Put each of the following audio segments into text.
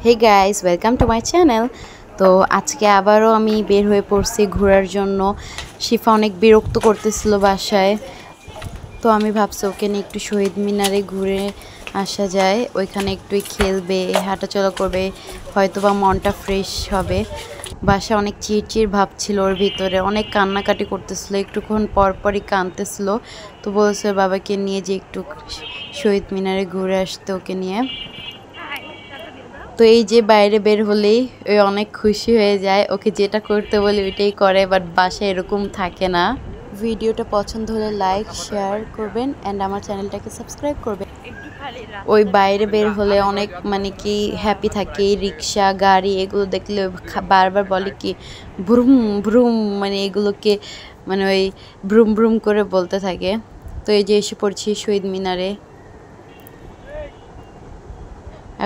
Hey guys, welcome to my channel. তো আজকে আবারও আমি বের হয়ে পড়ছি ঘোরার জন্য। শিফা অনেক বিরক্ত করতেছিল বাসায়, তো আমি ভাবছি ওকে নিয়ে একটু শহীদ মিনারে ঘুরে আসা যায়। ওইখানে একটু খেলবে, হাঁটাচলা করবে, হয়তোবা মনটা ফ্রেশ হবে। বাসায় অনেক চিড়চিড় ভাব ছিল ওর ভিতরে, অনেক কান্নাকাটি করতেছিল, একটুক্ষণ পরপরই কাঁদতেছিল। তো বলছে বাবাকে নিয়ে যে একটু শহীদ মিনারে ঘুরে আসতে ওকে নিয়ে। তো এই যে বাইরে বের হলেই ওই অনেক খুশি হয়ে যায়, ওকে যেটা করতে বলি ওইটাই করে, বাট বাসায় এরকম থাকে না। ভিডিওটা পছন্দ হলে লাইক শেয়ার করবেন অ্যান্ড আমার চ্যানেলটাকে সাবস্ক্রাইব করবেন। ওই বাইরে বের হলে অনেক কি হ্যাপি থাকে, রিক্সা গাড়ি এগুলো দেখলে বারবার বলে কি ভ্রুম ভ্রুম, এগুলোকে ওই ভ্রুম ভ্রুম করে বলতে থাকে। তো এই যে এসে পড়ছি শহীদ মিনারে।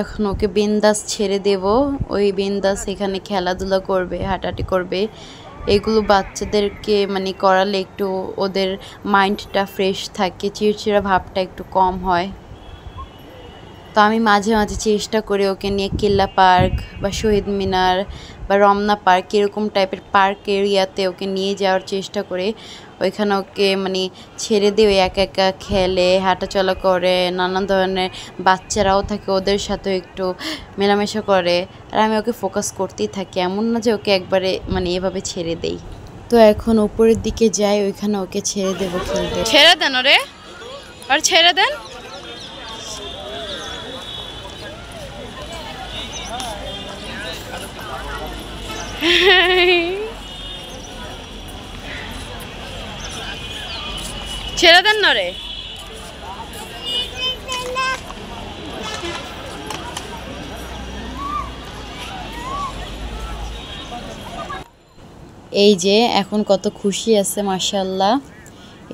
এখন ওকে বিন্দাস ছেড়ে দেব, ওই বিন্দাস এখানে খেলাধুলা করবে, হাঁটাহাঁটি করবে। এগুলো বাচ্চাদেরকে করালে একটু ওদের মাইন্ডটা ফ্রেশ থাকে, চিড়চিড়া ভাবটা একটু কম হয়। তো আমি মাঝে মাঝে চেষ্টা করি ওকে নিয়ে কেল্লা পার্ক বা শহীদ মিনার বা রমনা পার্ক এরকম টাইপের পার্ক এরিয়াতে ওকে নিয়ে যাওয়ার চেষ্টা করি। ওইখানে ওকে ছেড়ে দিয়ে একা একা খেলে, হাঁটাচলা করে, নানান ধরনের বাচ্চারাও থাকে, ওদের সাথে একটু মেলামেশা করে। আর আমি ওকে ফোকাস করতেই থাকি, এমন না যে ওকে একবারে এভাবে ছেড়ে দেই। তো এখন উপরের দিকে যাই, ওইখানে ওকে ছেড়ে দেবো খেলতে। ছেড়ে দেন ওরে, আর ছেড়ে দেন। ছেড়ে দেন না রে। এই যে এখন কত খুশি আছে মাশাআল্লাহ।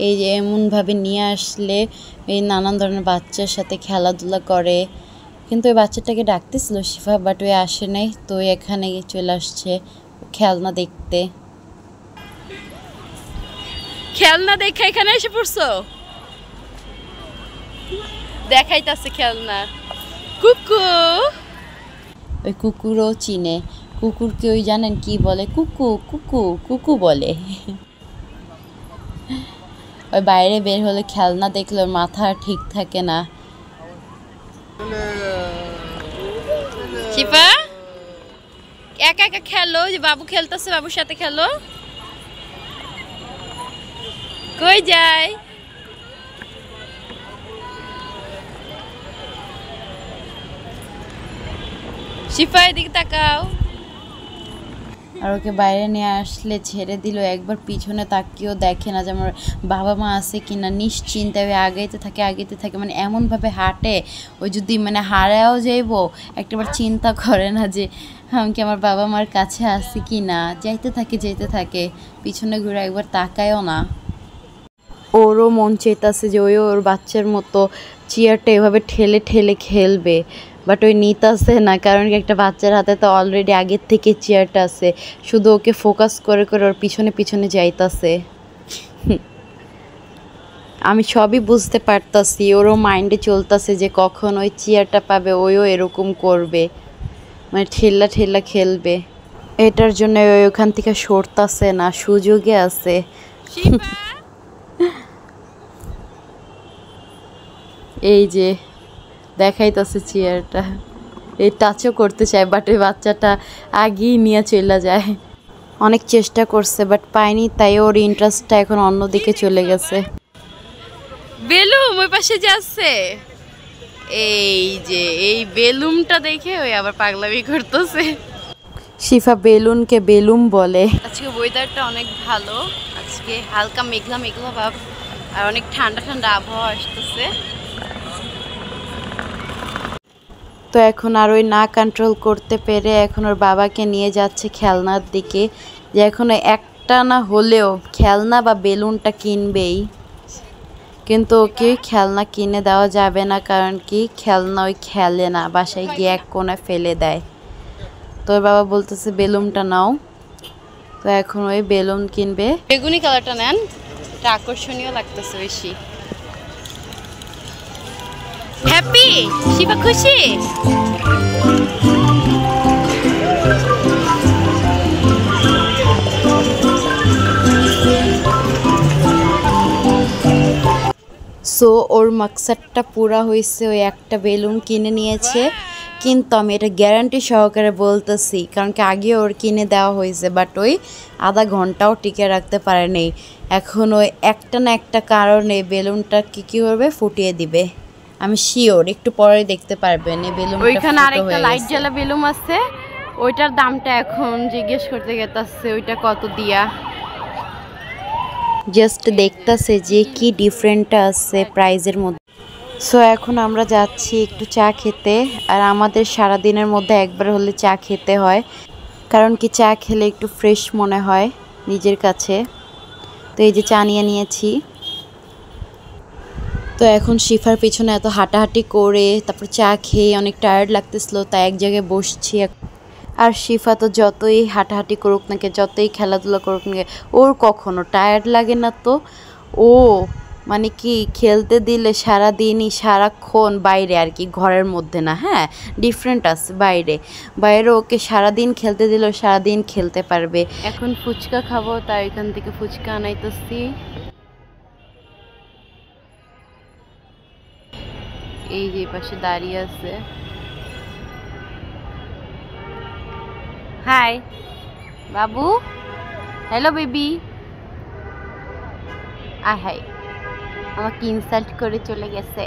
এই যে এমনভাবে নিয়ে আসলে এই নানান ধরনের বাচ্চার সাথে খেলাধুলা করে। কিন্তু ওই বাচ্চাটাকে ডাকতেছিল শিফা, বাট ওই আসে নাই। তো এখানে চলে আসছে খেলনা দেখতে। খেলনা দেখে এখানে এসে পড়ছো? দেখাইতাছে খেলনা। কুকু, ওই কুকুরও চিনে। কুকুরকে ওই জানেন কি বলে? কুকু কুকু কুকু বলে। ওই বাইরে বের হলে খেলনা দেখলে ওর মাথা ঠিক থাকে না। শিফা একা একা খেলো, যে বাবু খেলতেছে, বাবুর সাথে খেলো। কই যায়? শিফা এদিকে তাকাও। আর ওকে বাইরে নিয়ে আসলে ছেড়ে দিল, একবার পিছনে তাকিয়েও দেখে না যে আমার বাবা মা আছে কিনা। নিশ্চিন্তায় আগাইতে থাকে, এমনভাবে হাঁটে ওই যদি হারাও যাইব একটাবার চিন্তা করে না যে আমি কি আমার বাবা মার কাছে আছি কি না। যাইতে থাকে, পিছনে ঘুরে একবার তাকায়ও না। ওরও মন চাইতেছে যে ওর বাচ্চার মতো চেয়ারটা এভাবে ঠেলে ঠেলে খেলবে, বাট ওই নিতাছে না, কারণ একটা বাচ্চার হাতে তো অলরেডি আগের থেকে চেয়ারটা আছে, শুধু ওকে ফোকাস করে ওর পিছনে পিছনে যাইতাছে। আমি সবই বুঝতে পারতাছি, ওরও মাইন্ডে চলতেছে যে কখন ওই চেয়ারটা পাবে ওইও এরকম করবে, ঠেলা ঠেলা খেলবে। এটার জন্য ওই ওখান থেকে সরতাছে না, সুযোগে আছে। এই যে দেখাইতেছে চেয়ারটা, এই টাচও করতে চায়, বাট ওই বাচ্চাটা আগেই নিয়ে চলে যায়। অনেক চেষ্টা করছে বাট পায়নি, তাই ওর ইন্টারেস্টটা এখন অন্যদিকে চলে গেছে। বেলুম ওই পাশে যাচ্ছে। এই যে এই বেলুমটা দেখে ওই আবার পাগলামি করতেছে। শিফা বেলুনকে বেলুম বলে। আজকে ওয়েদারটা অনেক ভালো, আজকে হালকা মেঘলা মেঘলা ভাব আর অনেক ঠান্ডা ঠান্ডা আবহাওয়া আসতেছে। তো এখন আর ওই না কন্ট্রোল করতে পেরে এখন ওর বাবাকে নিয়ে যাচ্ছে খেলনার দিকে, যে এখন একটা না হলেও খেলনা বা বেলুনটা কিনবেই। কিন্তু ওকে খেলনা কিনে দেওয়া যাবে না, কারণ কি খেলনা ওই খেলে না, বাসায় গিয়ে এক কোণায় ফেলে দেয়। তো ওর বাবা বলতেছে বেলুনটা নাও। তো এখন ওই বেলুন কিনবে। বেগুনি কালারটা নেন, এটা আকর্ষণীয় লাগতেছে বেশি। হ্যাপি শিবা, খুশি? সো ওর মাকসাদটা পুরা হয়েছে, ওই একটা বেলুন কিনে নিয়েছে। কিন্তু আমি এটা গ্যারান্টি সহকারে বলতেছি, কারণ কি আগে ওর কিনে দেওয়া হয়েছে, বাট ওই আধা ঘন্টাও টিকে রাখতে পারেনি। এখন ওই একটা না একটা কারণে বেলুনটা কী করবে, ফুটিয়ে দিবে। আমি শিওর একটু পরে দেখতে পারবেন এই বেলুনটা। ওইখানে আরেকটা লাইট জ্বালা বেলুন আছে, ওইটার দামটা এখন জিজ্ঞেস করতে গেতাছে ওইটা কত দিয়া। জাস্ট দেখতেছে যে কি ডিফারেন্ট আছে প্রাইজের মধ্যে। সো এখন আমরা যাচ্ছি একটু চা খেতে। আর আমাদের সারা দিনের মধ্যে একবার হলে চা খেতে হয়, কারণ কি চা খেলে একটু ফ্রেশ মনে হয় নিজের কাছে। তো এই যে চা নিয়ে নিয়েছি। তো এখন শিফার পিছনে এত হাঁটাহাঁটি করে তারপর চা খেয়ে অনেক টায়ার্ড লাগতেছিল, তাই এক জায়গায় বসছি। আর শিফা তো যতই হাঁটাহাঁটি করুক না, যতই খেলাধুলা করুক না, ওর কখনো টায়ার্ড লাগে না। তো ও মানে কি খেলতে দিলে সারাদিনই সারাক্ষণ বাইরে, আর কি ঘরের মধ্যে না, হ্যাঁ ডিফারেন্ট আছে। বাইরে ওকে সারাদিন খেলতে দিলেও সারাদিন খেলতে পারবে। এখন ফুচকা খাবো, তাই এখান থেকে ফুচকা আনাইতেছি। এই যে পাশে দাঁড়িয়ে আছে। হাই বাবু, হ্যালো বেবি। হাই, আমাকে ইনসাল্ট করে চলে গেছে।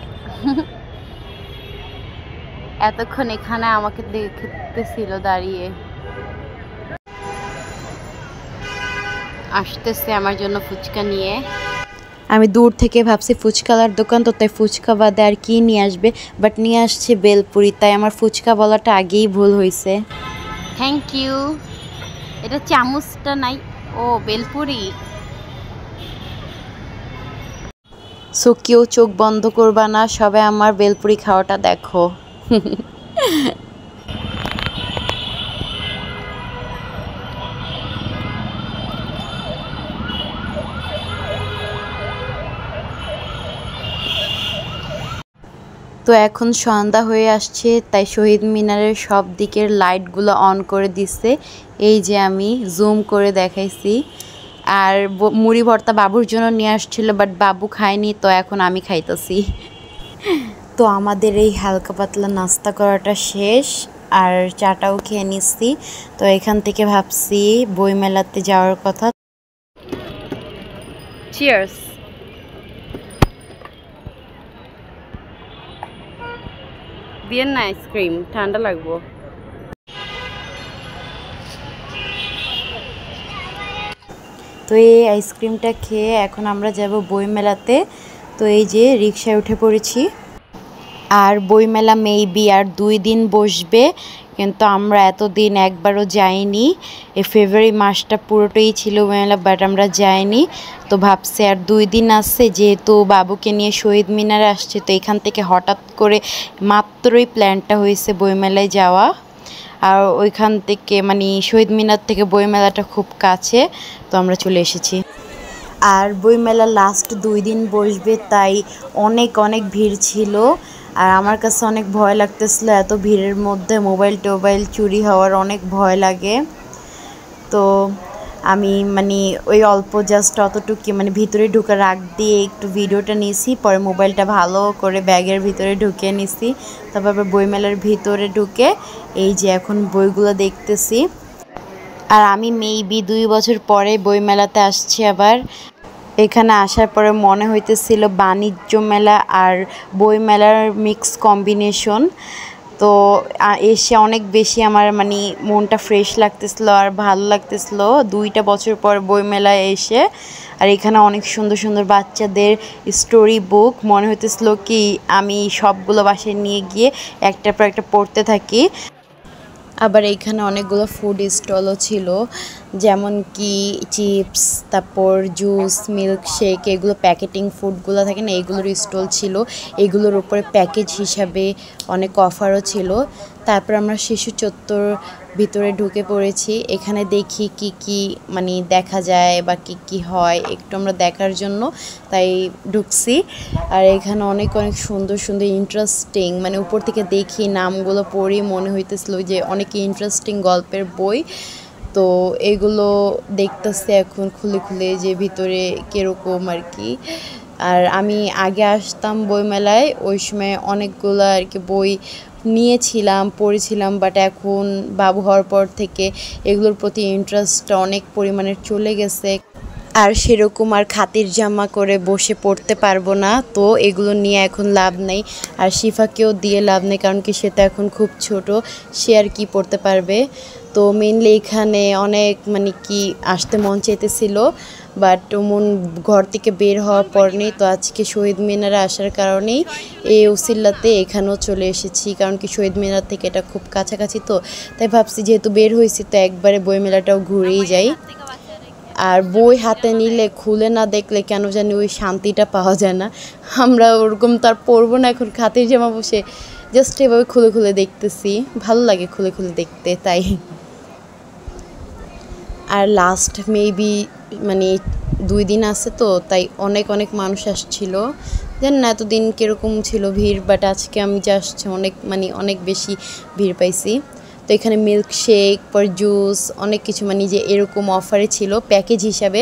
এতক্ষণ এখানে আমাকে দেখতেছিল দাঁড়িয়ে। আসতেছে আমার জন্য ফুচকা নিয়ে। আমি দূর থেকে ভাবছি ফুচকালার দোকান, তো তাই ফুচকা বাদে আর কি নিয়ে আসবে, বাট নিয়ে আসছে বেলপুরি। তাই আমার ফুচকা বলাটা আগেই ভুল হয়েছে। Thank you. এটা চামচটা নাই, ও বেলপুরি। সো কেউ চোখ বন্ধ করবা না, সবাই আমার বেলপুরি খাওয়াটা দেখো। তো এখন সন্ধ্যা হয়ে আসছে, তাই শহীদ মিনারের সব দিকের লাইটগুলো অন করে দিচ্ছে। এই যে আমি জুম করে দেখাইছি। আর মুড়ি ভর্তা বাবুর জন্য নিয়ে আসছিল, বাট বাবু খায়নি, তো এখন আমি খাইতেছি। তো আমাদের এই হালকা পাতলা নাস্তা করাটা শেষ, আর চাটাও খেয়ে নিচ্ছি। তো এখান থেকে ভাবছি বইমেলাতে যাওয়ার কথা। চিয়ার্স। দিয়েন না আইসক্রিম, ঠান্ডা লাগবো। তো এই আইসক্রিমটা খেয়ে এখন আমরা যাব বইমেলাতে। তো এই যে রিকশায় উঠে পড়েছি। আর বইমেলা মেবি আর 2 দিন বসবে, কিন্তু আমরা এতদিন একবারও যাইনি। এই ফেব্রুয়ারি মাসটা পুরোটাই ছিল বইমেলা, বাট আমরা যাইনি। তো ভাবছি আর 2 দিন আসছে, যেহেতু বাবুকে নিয়ে শহীদ মিনারে আসছে, তো এখান থেকে হঠাৎ করে মাত্রই প্ল্যানটা হয়েছে বইমেলায় যাওয়া। আর ওইখান থেকে মানে শহীদ মিনার থেকে বইমেলাটা খুব কাছে, তো আমরা চলে এসেছি। আর বইমেলা লাস্ট 2 দিন বসবে, তাই অনেক ভিড় ছিল। আর আমার কাছে অনেক ভয় লাগতেছিল, এত ভিড়ের মধ্যে মোবাইল চুরি হওয়ার অনেক ভয় লাগে। তো আমি মানে ওই অল্প জাস্ট অতটুকু মানে ভিতরে ঢোকার আগ দিয়ে একটু ভিডিওটা নিয়েছি, পরে মোবাইলটা ভালো করে ব্যাগের ভিতরে ঢুকিয়ে নিছি। তারপর বইমেলার ভিতরে ঢুকে এই যে এখন বইগুলো দেখতেছি। আর আমি মেবি 2 বছর পরে বইমেলাতে আসছি আবার। এখানে আসার পরে মনে হইতেছিল বাণিজ্য মেলা আর বই মেলার মিক্স কম্বিনেশন। তো এসে অনেক বেশি আমার মানে মনটা ফ্রেশ লাগতেছিল আর ভালো লাগতেছিল 2টা বছর পর বই মেলায় এসে। আর এখানে অনেক সুন্দর বাচ্চাদের স্টোরি বুক, মনে হইতেছিল কি আমি সবগুলো বাসায় নিয়ে গিয়ে একটার পর একটা পড়তে থাকি। আবার এইখানে অনেকগুলো ফুড স্টলও ছিল, যেমন কি চিপস, তারপর জুস, মিল্কশেক, এগুলো প্যাকেটিং ফুডগুলো থাকে না, এগুলোর স্টল ছিল। এগুলোর উপরে প্যাকেজ হিসাবে অনেক অফারও ছিল। তারপর আমরা শিশু চত্বর ভিতরে ঢুকে পড়েছি। এখানে দেখি কি মানে দেখা যায় বা কি হয় একটু আমরা দেখার জন্য তাই ঢুকছি। আর এখানে অনেক সুন্দর ইন্টারেস্টিং, মানে উপর থেকে দেখি নামগুলো পড়ি মনে হইতেছিল যে অনেক ইন্টারেস্টিং গল্পের বই। তো এগুলো দেখতেছে এখন খুলে যে ভিতরে কীরকম আর কি। আর আমি আগে আসতাম বইমেলায়, ওই সময় অনেকগুলো আর কি বই নিয়েছিলাম, পড়েছিলাম, বাট এখন বাবু হওয়ার পর থেকে এগুলোর প্রতি ইন্টারেস্টটা অনেক পরিমাণে চলে গেছে। আর সেরকম আর খাতির জামা করে বসে পড়তে পারবো না, তো এগুলো নিয়ে এখন লাভ নেই। আর শিফাকেও দিয়ে লাভ নেই, কারণ কি সে তো এখন খুব ছোট, সে আর কি পড়তে পারবে। তো মেনলি এখানে অনেক মানে কি আসতে মন চাইতেছিল, বাট মন ঘর থেকে বের হওয়ার পর নেই। তো আজকে শহীদ মিনারে আসার কারণেই এই উসিলাতে এখানেও চলে এসেছি, কারণ কি শহীদ মিনার থেকে এটা খুব কাছাকাছি, তো তাই ভাবছি যেহেতু বের হয়েছি তো একবারে বই মেলাটাও ঘুরেই যাই। আর বই হাতে নিলে খুলে না দেখলে কেন জানি ওই শান্তিটা পাওয়া যায় না। আমরা ওরকম তার পড়বো না, এখন খাতির জামা বসে জাস্ট এভাবে খুলে খুলে দেখতেছি, ভালো লাগে খুলে খুলে দেখতে তাই। আর লাস্ট মেবি মানে 2 দিন আছে, তো তাই অনেক অনেক মানুষ আসছিল। জানি না এতদিন কীরকম ছিল ভিড়, বাট আজকে আমি জাস্ট অনেক মানে অনেক বেশি ভিড় পাইছি। তো এখানে মিল্কশেক, পর জুস, অনেক কিছু মানে যে এরকম অফারে ছিল প্যাকেজ হিসাবে।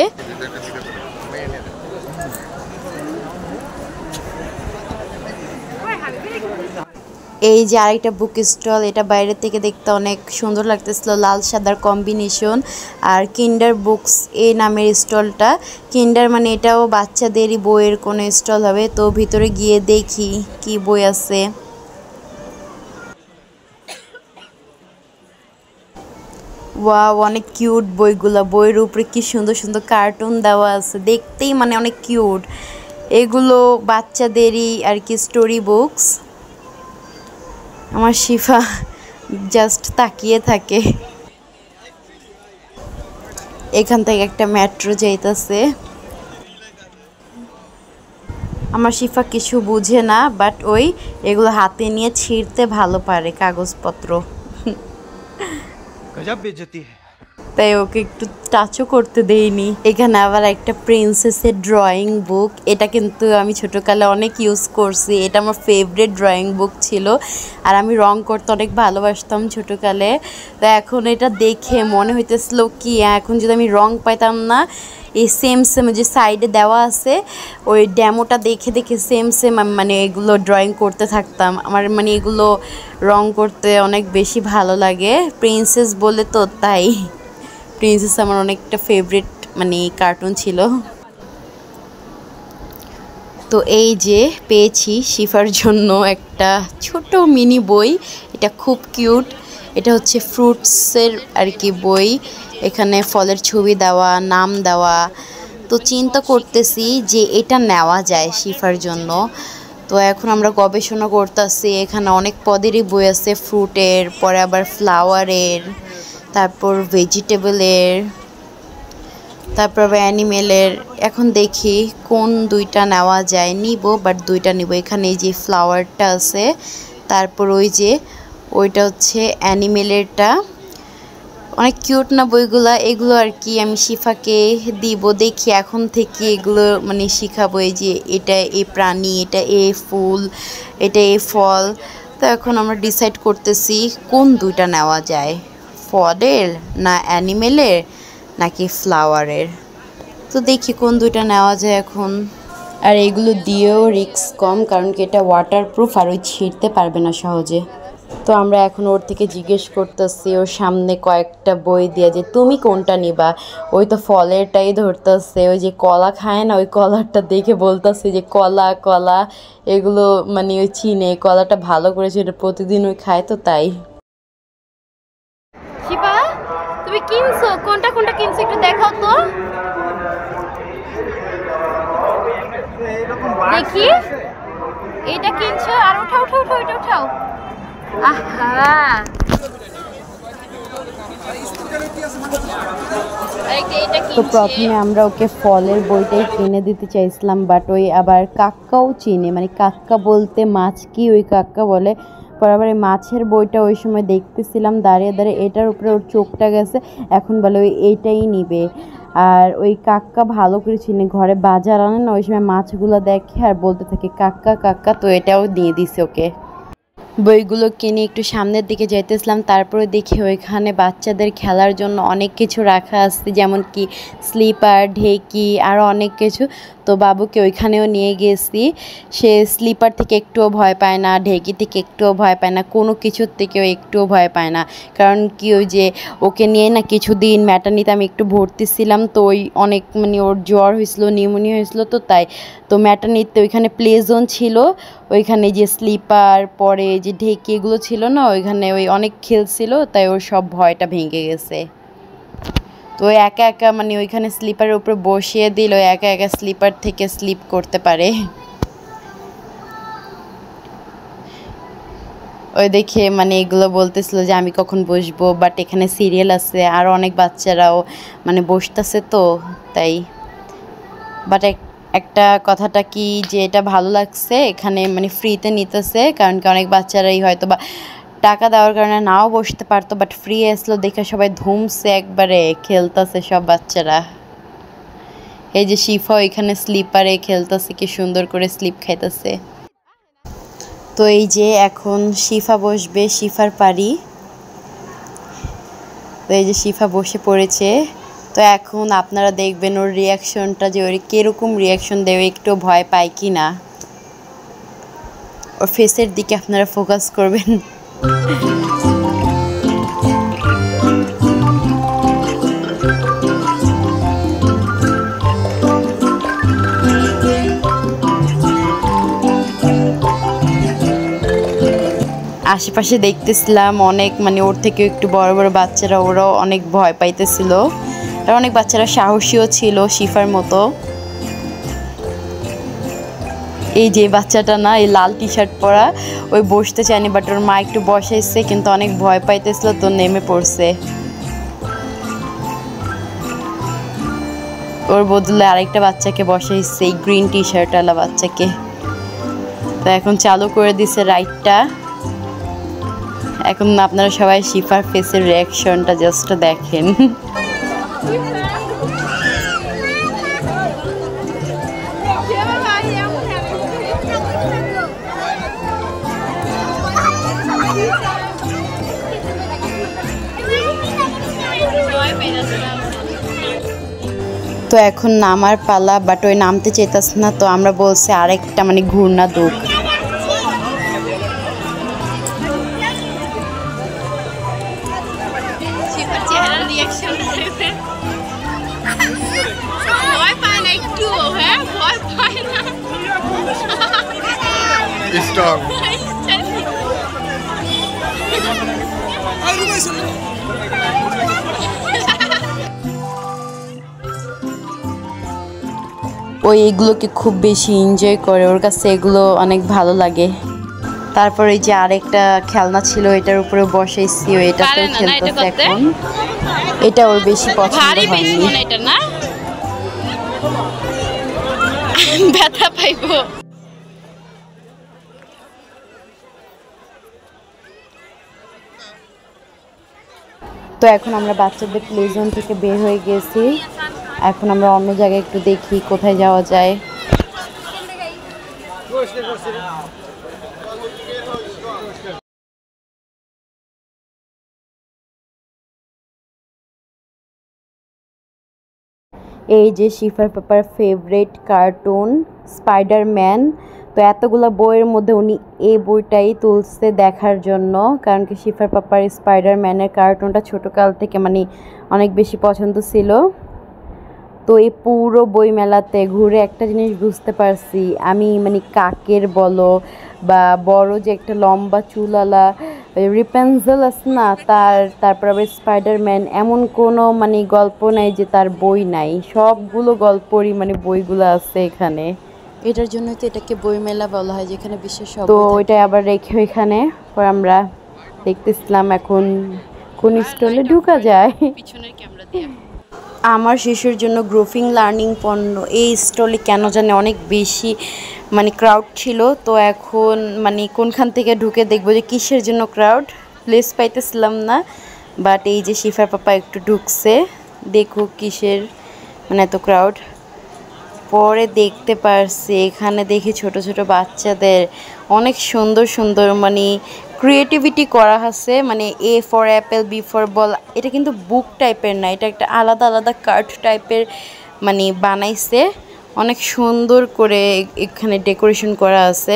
এই যে আরেকটা বুক স্টল, এটা বাইরে থেকে দেখতে অনেক সুন্দর লাগতেছিল, লাল সাদার কম্বিনেশন। আর কিন্ডার বুকস এই নামের স্টলটা, কিন্ডার মানে এটাও বাচ্চাদেরই বইয়ের কোনো স্টল হবে। তো ভিতরে গিয়ে দেখি কি বই আছে। ওয়াও, অনেক কিউট বইগুলা, বইয়ের উপরে কি সুন্দর সুন্দর কার্টুন দেওয়া আছে, দেখতেই মানে অনেক কিউট। এগুলো বাচ্চাদেরই আর কি স্টোরি বুকস। আমার শিফা জাস্ট তাকিয়ে থাকে। এখান থেকে একটা মেট্রো যাইতেছে। আমার শিফা কিছু বুঝে না, বাট ওই এগুলো হাতে নিয়ে ছিঁড়তে ভালো পারে কাগজপত্র, গজব বেইজ্জতি है। তাই ওকে একটু টাচও করতে দেইনি। এখানে আবার একটা প্রিন্সেসের ড্রয়িং বুক, এটা কিন্তু আমি ছোটোকালে অনেক ইউজ করছি, এটা আমার ফেভারিট ড্রয়িং বুক ছিল। আর আমি রং করতে অনেক ভালোবাসতাম ছোটোকালে। তো এখন এটা দেখে মনে হইতেছিল কি এখন যদি আমি রং পাইতাম না, এই সেম সেম যে সাইডে দেওয়া আছে ওই ড্যামোটা দেখে দেখে সেম সেম আমি মানে এগুলো ড্রয়িং করতে থাকতাম। আমার মানে এগুলো রং করতে অনেক বেশি ভালো লাগে, প্রিন্সেস বলে তো তাই। প্রিন্সেস আমার অনেকটা ফেভারিট মানে কার্টুন ছিল। তো এই যে পেয়েছি শিফার জন্য একটা ছোট মিনি বই, এটা খুব কিউট। এটা হচ্ছে ফ্রুটসের আর কি বই, এখানে ফলের ছবি দেওয়া, নাম দেওয়া। তো চিন্তা করতেছি যে এটা নেওয়া যায় শিফার জন্য। তো এখন আমরা গবেষণা করতেছি, এখানে অনেক পদেরই বই আছে, ফ্রুটের, পরে আবার ফ্লাওয়ারের, তারপর ভেজিটেবলের, তারপর আবার অ্যানিমেলের। এখন দেখি কোন দুইটা নেওয়া যায়, নিব বাট দুইটা নিব। এখানে এই যে ফ্লাওয়ারটা আছে, তারপর ওই যে ওইটা হচ্ছে অ্যানিমেলেরটা। অনেক কিউট না বইগুলা, এগুলো আর কি আমি শিফাকে দিব। দেখি এখন থেকে এগুলো মানে শিখাবো, এই যে এটা এ প্রাণী, এটা এ ফুল, এটা এ ফল। তো এখন আমরা ডিসাইড করতেছি কোন দুইটা নেওয়া যায়, ফলের না অ্যানিমেলের নাকি ফ্লাওয়ারের। তো দেখি কোন দুইটা নেওয়া যায় এখন। আর এগুলো দিয়েও রিস্ক কম, কারণ কি এটা ওয়াটারপ্রুফ আর ওই ছিঁড়তে পারবে না সহজে। তো আমরা এখন ওর থেকে জিজ্ঞেস করতেছি, ওর সামনে কয়েকটা বই দিয়ে যে তুমি কোনটা নিবা। ওই তো ফলেরটাই ধরতেছে, ওই যে কলা খায় না, ওই কলারটা দেখে বলতেছে যে কলা কলা। এগুলো মানে ওই চিনে, কলাটা ভালো করেছে, এটা প্রতিদিন ওই খায় তো তাই। শিফা, তুমি কিনছো কোনটা কোনটা কিনছো একটু দেখাও তো দেখি। এটা কিনছো, আর উঠাও উঠাও উঠাও, এটা উঠাও। আহা, তো প্রথমে আমরা ওকে ফলের বইটাই কিনে দিতে চাইছিলাম, বাট ওই আবার কাক্কাও চিনে, মানে কাক্কা বলতে মাছ কি ওই কাক্কা বলে। পরে আবার এই মাছের বইটা ওই সময় দেখতেছিলাম দাঁড়িয়ে দাঁড়িয়ে, এটার উপরে ওর চোখটা গেছে, এখন বলে ওই এইটাই নিবে। আর ওই কাক্কা ভালো করে চিনে, ঘরে বাজার আনে না, ওই সময় মাছগুলো দেখে আর বলতে থাকে কাক্কা কাক্কা। তো এটাও দিয়ে দিছে ওকে। বইগুলো কিনে একটু সামনের দিকে যাইতেছিলাম, তারপরে দেখি ওইখানে বাচ্চাদের খেলার জন্য অনেক কিছু রাখা আছে, যেমন কি স্লিপার, ঢেকি, আরও অনেক কিছু। তো বাবুকে ওইখানেও নিয়ে গেছি। সে স্লিপার থেকে একটুও ভয় পায় না, ঢেকি থেকে একটুও ভয় পায় না, কোনো কিছুর থেকেও একটুও ভয় পায় না। কারণ কি ওই যে ওকে নিয়ে না কিছুদিন ম্যাটারনিতে আমি একটু ভর্তি ছিলাম, তো ওই অনেক মানে ওর জ্বর হয়েছিল, নিউমোনিয়া হয়েছিল, তো তাই তো ম্যাটারনিতে ওইখানে প্লে জোন ছিল, ওইখানে যে স্লিপার পরে যে ঢেকি এগুলো ছিল না, ওইখানে ওই অনেক খেলছিল, তাই ওর সব ভয়টা ভেঙে গেছে। তো একা একা মানে ওইখানে স্লিপারের উপরে বসিয়ে দিল, একা একা স্লিপার থেকে স্লিপ করতে পারে। ওই দেখে মানে এগুলো বলতেছিল যে আমি কখন বসবো, বাট এখানে সিরিয়াল আছে, আর অনেক বাচ্চারাও মানে বসতেছে, তো তাই। বাট একটা কথাটা কি যে এটা ভালো লাগছে, এখানে মানে ফ্রিতে নিতেছে, কারণ কি অনেক বাচ্চারাই হয়তো বা টাকা দেওয়ার কারণে নাও বসতে পারতো, বাট ফ্রি আসলো দেখে সবাই ধুমছে, একবারে খেলতেছে সব বাচ্চারা। এই যে শিফা এখানে স্লিপারে খেলতেছে, কি সুন্দর করে স্লিপ খাইতেছে। তো এই যে এখন শিফা বসবে, শিফার পারি। তো এই যে শিফা বসে পড়েছে। তো এখন আপনারা দেখবেন ওর রিয়াকশনটা, যে ওর কীরকম রিয়াকশন দেবে, একটু ভয় পায় কি না। ওর ফেসের দিকে আপনারা ফোকাস করবেন। আশেপাশে দেখতেছিলাম অনেক মানে ওর থেকে একটু বড় বড় বাচ্চারা, ওরাও অনেক ভয় পাইতেছিল, আর অনেক বাচ্চারা সাহসীও ছিল শিফার মতো। এই যে বাচ্চাটা না, এই লাল টি শার্ট পরা, ওই বসতে চায়নি, বাট ওর মা একটু বসাইছে, কিন্তু অনেক ভয় পাইতেছিল, তো নেমে পড়ছে। ওর বদলে আরেকটা বাচ্চাকে বসাইছে, এই গ্রিন টি শার্টওয়ালা বাচ্চাকে। তো এখন চালু করে দিছে রাইডটা। এখন আপনারা সবাই শিফার ফেসের রিয়াকশনটা জাস্ট দেখেন। তো এখন নামার পালা, বাট ওই নামতে চাইতেছে না, তো আমরা বলছি আরেকটা মানে ঘূর্ণা দুঃখ। ওই এগুলোকে খুব বেশি এনজয় করে, ওর কাছে এগুলো অনেক ভালো লাগে। তারপর এই যে আরেকটা খেলনা ছিল, এটার উপরে বসাইছি, এটাতেও খেলতেছে এখন। এটা ওর বেশি পছন্দ হয়নি। এটা না ব্যথা পাইবো। তো এখন আমরা বাচ্চাদের প্লে জোন থেকে বের হয়ে গেছি, এখন আমরা অন্য জায়গায় একটু দেখি কোথায় যাওয়া যায়। এই যে শিফার পাপার ফেভারিট কার্টুন স্পাইডারম্যান। তো এতগুলো বইয়ের মধ্যে উনি এই বইটাই তুলছে দেখার জন্য, কারণ কি শিফার পাপার স্পাইডারম্যানের কার্টুনটা ছোটোকাল থেকে মানে অনেক বেশি পছন্দ ছিল। তো এই পুরো বই মেলাতে ঘুরে একটা জিনিস বুঝতে পারছি আমি, মানে কাকের বলো বা বড় যে একটা লম্বা চুলালা রিপেন্সেল আছে না, তারপর আবার স্পাইডারম্যান, এমন কোনো মানে গল্প নাই যে তার বই নাই, সবগুলো গল্পরই মানে বইগুলো আছে এখানে। এটার জন্যই তো এটাকে বই মেলা বলা হয়, যেখানে বিশ্বের সব। তো ওইটা আবার রেখে ওইখানে পর আমরা দেখতেছিলাম এখন কোন স্টলে ঢুকা যায়। পিছনের ক্যামেরা দিয়ে আমার শিশুর জন্য গ্রোফিং লার্নিং পণ্য এই স্টলে কেন জানে অনেক বেশি মানে ক্রাউড ছিল। তো এখন মানে কোনখান থেকে ঢুকে দেখবো যে কিসের জন্য ক্রাউড, প্লেস পাইতেছিলাম না। বাট এই যে শিফার পাপা একটু ঢুকছে, দেখো কিসের মানে এত ক্রাউড। পরে দেখতে পারছি এখানে দেখি ছোট ছোট বাচ্চাদের অনেক সুন্দর সুন্দর মানে ক্রিয়েটিভিটি করা আছে, মানে A for apple, B for ball. এটা কিন্তু বুক টাইপের না, এটা একটা আলাদা আলাদা কার্ড টাইপের মানে বানাইছে। অনেক সুন্দর করে এখানে ডেকোরেশন করা আছে।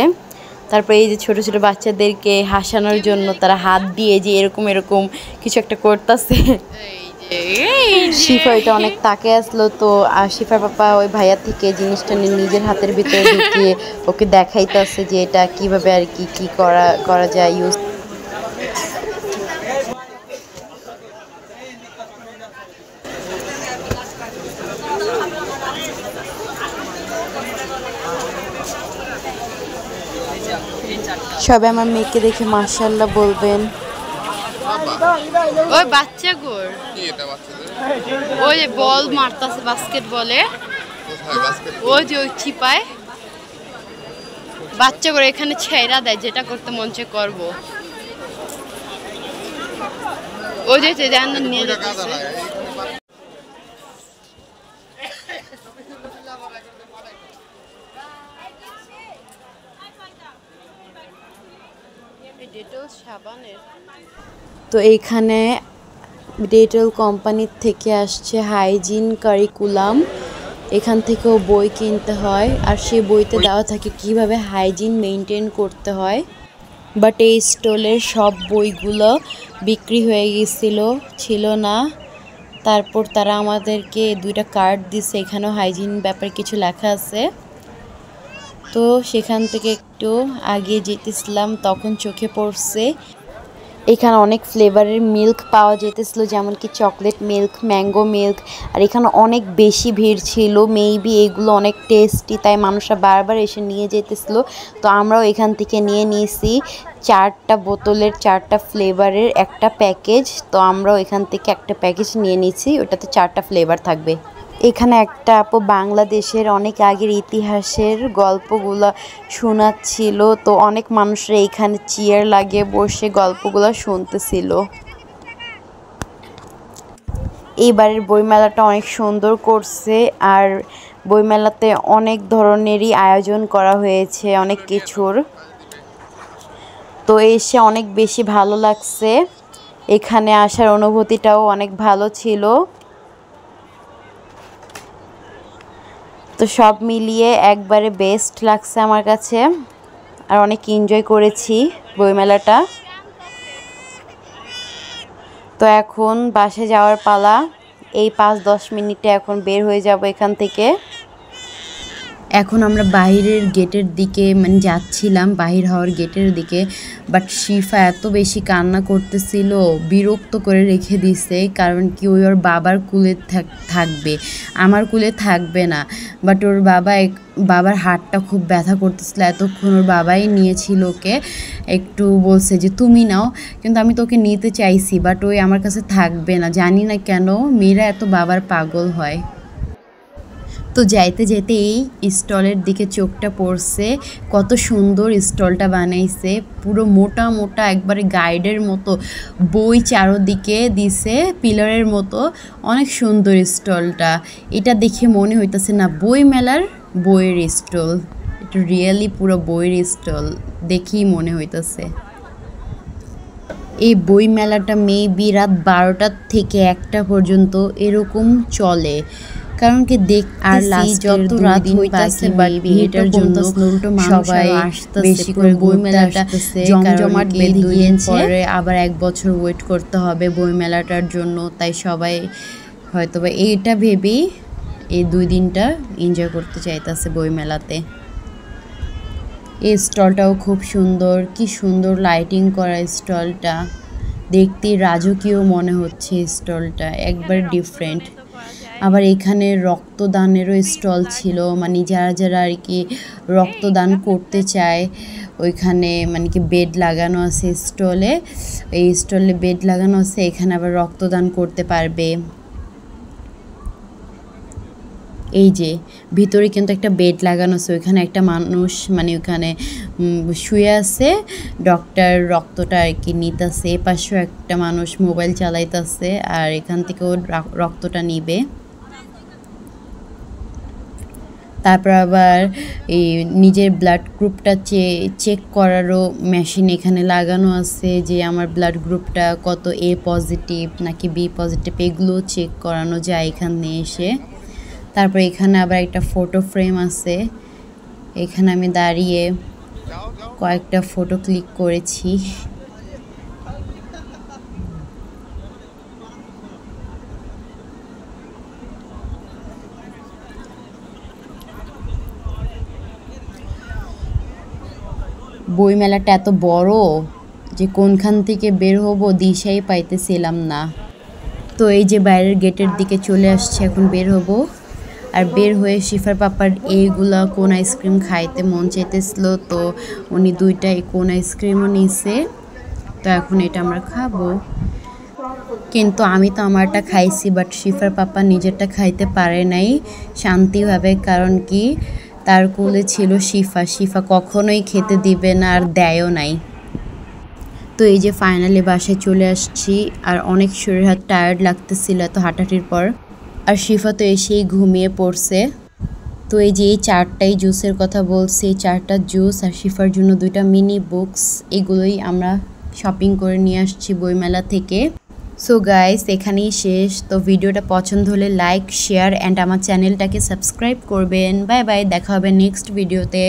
তারপরে এই যে ছোট ছোট বাচ্চাদেরকে হাসানোর জন্য তারা হাত দিয়ে যে এরকম এরকম কিছু একটা করতেছে। শিফা এটা অনেক তাকে আসলো, তো আর শিফার পাপা ওই ভাইয়া থেকে জিনিসটা নিয়ে নিজের হাতের ভিতরে ঢুকিয়ে ওকে দেখাইতেছে যে এটা কিভাবে আর কি কি করা যায় ইউজ। সবাই আমার মেয়েকে দেখে মাশাআল্লাহ বলবেন। ওই বাচ্চা গোর ওই যে বল মারতাছে বাস্কেট বলে, ওই যে ওই চিপায় বাচ্চা করে এখানে ছেড়া দেয়, যেটা করতে মন চায় করবো। ওই যে নিয়ে যেতেছে। তো এইখানে ডেটল কোম্পানির থেকে আসছে হাইজিন কারিকুলাম। এখান থেকেও বই কিনতে হয়, আর সেই বইতে দেওয়া থাকে কিভাবে হাইজিন মেনটেন করতে হয়। বাট এই স্টলের সব বইগুলো বিক্রি হয়ে ছিল না। তারপর তারা আমাদেরকে 2টা কার্ড দিছে, এখানেও হাইজিন ব্যাপারে কিছু লেখা আছে। তো সেখান থেকে একটু আগে যেতেছিলাম, তখন চোখে পড়ছে এখানে অনেক ফ্লেভারের মিল্ক পাওয়া যেতেছিল, যেমন কি চকলেট মিল্ক, ম্যাঙ্গো মিল্ক। আর এখানে অনেক বেশি ভিড় ছিল, মেবি এগুলো অনেক টেস্টি, তাই মানুষরা বারবার এসে নিয়ে যেতেছিল। তো আমরাও এখান থেকে নিয়ে নিয়েছি 4টা বোতলের 4টা ফ্লেভারের একটা প্যাকেজ। তো আমরাও এখান থেকে একটা প্যাকেজ নিয়ে নিয়েছি, ওটাতে 4টা ফ্লেভার থাকবে। এখানে একটা আপু বাংলাদেশের অনেক আগের ইতিহাসের গল্পগুলো শোনাচ্ছিল, তো অনেক মানুষরা এখানে চেয়ার লাগিয়ে বসে গল্পগুলো শুনতেছিল। এইবারের বইমেলাটা অনেক সুন্দর করছে, আর বইমেলাতে অনেক ধরনেরই আয়োজন করা হয়েছে অনেক কিছুর। তো এসে অনেক বেশি ভালো লাগছে, এখানে আসার অনুভূতিটাও অনেক ভালো ছিল। তো সব মিলিয়ে একবারে বেস্ট লাগছে আমার কাছে, আর অনেক এনজয় করেছি বইমেলাটা। তো এখন বাসে যাওয়ার পালা, এই 5-10 মিনিটে এখন বের হয়ে যাব এখান থেকে। এখন আমরা বাইরের গেটের দিকে যাচ্ছিলাম, বাহির হওয়ার গেটের দিকে। বাট শিফা এত বেশি কান্না করতেছিল, বিরক্ত করে রেখে দিছে, কারণ কি ওই ওর বাবার কুলে থাকবে, আমার কুলে থাকবে না। বাট ওর বাবার হাতটা খুব ব্যথা করতেছিল, এতক্ষণ ওর বাবাই নিয়েছিল ওকে, একটু বলছে যে তুমি নাও, কিন্তু আমি তোকে নিতে চাইছি, বাট ওই আমার কাছে থাকবে না। জানি না কেন মেয়েরা এত বাবার পাগল হয়। তো যাইতে যেতে এই স্টলের দিকে চোখটা পড়ছে, কত সুন্দর স্টলটা বানাইছে, পুরো মোটা মোটা একবারে গাইডের মতো বই চারোদিকে দিছে পিলারের মতো, অনেক সুন্দর স্টলটা। এটা দেখে মনে হইতেছে না বই মেলার বইয়ের স্টল, এটা রিয়েলি পুরো বইয়ের স্টল দেখেই মনে হইতেছে। এই বই মেলাটা মেবি রাত 12টা থেকে 1টা পর্যন্ত এরকম চলে, কারণ কি আর যত রাত হইতাছে ভিড়টার জন্য সবাই বেশি করে বই মেলাটা জমজমাট বেঁধে গিয়েছে। আবার 1 বছর ওয়েট করতে হবে বই মেলাটার জন্য, তাই সবাই হয়তো বা এইটা ভেবেই এই 2 দিনটা এনজয় করতে চাইতেছে বই মেলাতে। এই স্টলটাও খুব সুন্দর, কি সুন্দর লাইটিং করা স্টলটা, দেখতে রাজকীয় মনে হচ্ছে স্টলটা, একবার ডিফারেন্ট। আবার এখানে রক্তদানেরও স্টল ছিল, যারা যারা আর কি রক্তদান করতে চায় ওইখানে কি বেড লাগানো আছে স্টলে, এই স্টলে বেড লাগানো আছে, এখানে আবার রক্তদান করতে পারবে। এই যে ভিতরে কিন্তু একটা বেড লাগানো আছে, ওইখানে একটা মানুষ ওইখানে শুয়ে আছে, ডক্টর রক্তটা আর কি নিতেছে। এপাশেও একটা মানুষ মোবাইল চালাইতেছে, আর এখান থেকেও রক্তটা নিবে। তারপর আবার এই নিজের ব্লাড গ্রুপটা চেক করারও মেশিন এখানে লাগানো আছে, যে আমার ব্লাড গ্রুপটা কত, A পজিটিভ নাকি B পজিটিভ, এগুলো চেক করানো যায় এখানে এসে। তারপর এখানে আবার একটা ফটো ফ্রেম আছে, এখানে আমি দাঁড়িয়ে কয়েকটা ফটো ক্লিক করেছি। বইমেলাটা এত বড় যে কোনখান থেকে বের হব দিশাই পাইতেছিলাম না। তো এই যে বাইরের গেটের দিকে চলে আসছে, এখন বের হব। আর বের হয়ে শিফার পাপার এইগুলা কোন আইসক্রিম খাইতে মন চাইতেছিল, তো উনি 2টা কোন আইসক্রিমও নিছে। তো এখন এটা আমরা খাবো, কিন্তু আমি তো আমারটা খাইছি, বাট শিফার পাপা নিজেরটা খাইতে পারে নাই শান্তিভাবে। কারণ কি, তার কোলে ছিল শিফা, শিফা কখনোই খেতে দিবে না আর দেয়ও নাই। তো এই যে ফাইনালি বাসায় চলে আসছি, আর অনেক শরীর হাত টায়ার্ড লাগতেছিল এত হাঁটাহাঁটির পর। আর শিফা তো এসেই ঘুমিয়ে পড়ছে। তো এই যে এই 4টাই জুসের কথা বলছি, এই 4টা জুস আর শিফার জন্য 2টা মিনি বুকস, এগুলোই আমরা শপিং করে নিয়ে আসছি বইমেলা থেকে। সো গাইস, এখানেই শেষ। তো ভিডিওটা পছন্দ হলে লাইক, শেয়ার অ্যান্ড আমার চ্যানেলটাকে সাবস্ক্রাইব করবেন। বাই বাই, দেখা হবে নেক্সট ভিডিওতে।